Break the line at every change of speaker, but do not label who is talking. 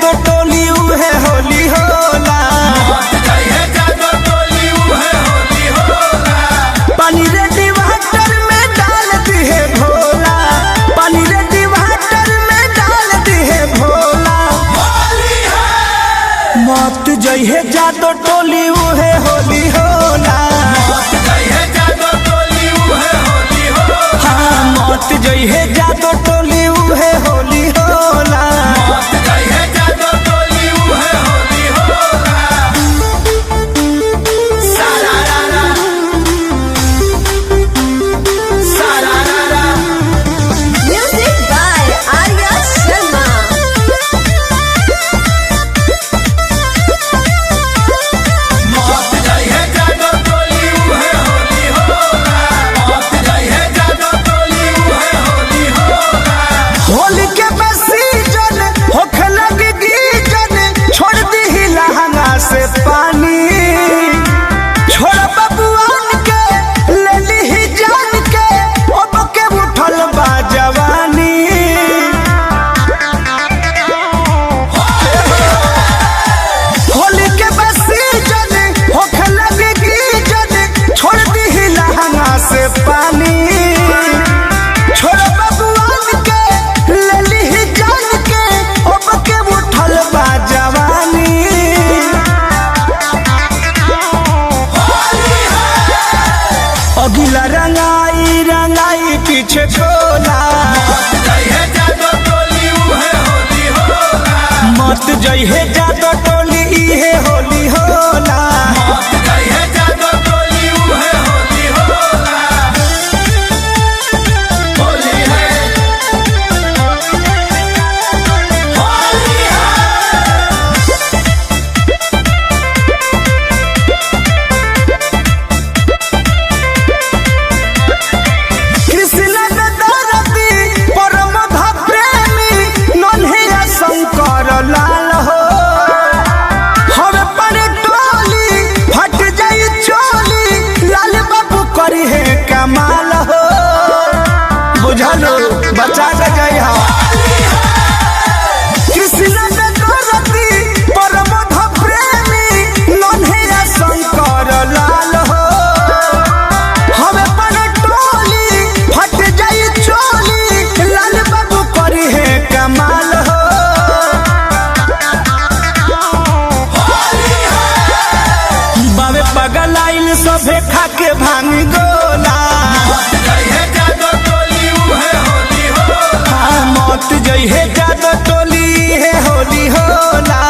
जादो टोली उहे होली होला। पानी रे डिवाटर में डाल दिहे भोला, पानी रे डिवाटर में डाल दिहे भोला। मत जइहे जादो टोली उहे होली होला। हाँ मत जइहे जादो टोली उहे होली होला। होली के सीजन होखे लगी गीजन, छोड़ दी लहंगा से पानी। छोड़ बबुआन के ले ली जान के, अब के उठल बा जवानी। होली के सीजन होखे लगी गीजन, छोड़ दी लहंगा से पानी। छोड़ बबुआन के ले ली जान के, अब के उठल बा जवानी। अगिला रंगाई रंगाई पीछे छोला। मत जइहे जादो टोली इहे होली होला। कृष्ण दरदी परमध प्रेमी नन्हिया शंकर लाल हो। हर पर टोली फट जाई चोली, लाल बाबू करी है कमाल हो। बुझलो बचा के जाई हा। कृष्ण दरदी परमध प्रेमी नन्हिया शंकर लाल हो। हमें पर टोली फट जाई चोली, लाल बाबू करी है कमाल हो। बाबे पगल आइल सभे खाके भांग गोला। हाँ मत जइहे जादो टोली है होली होला।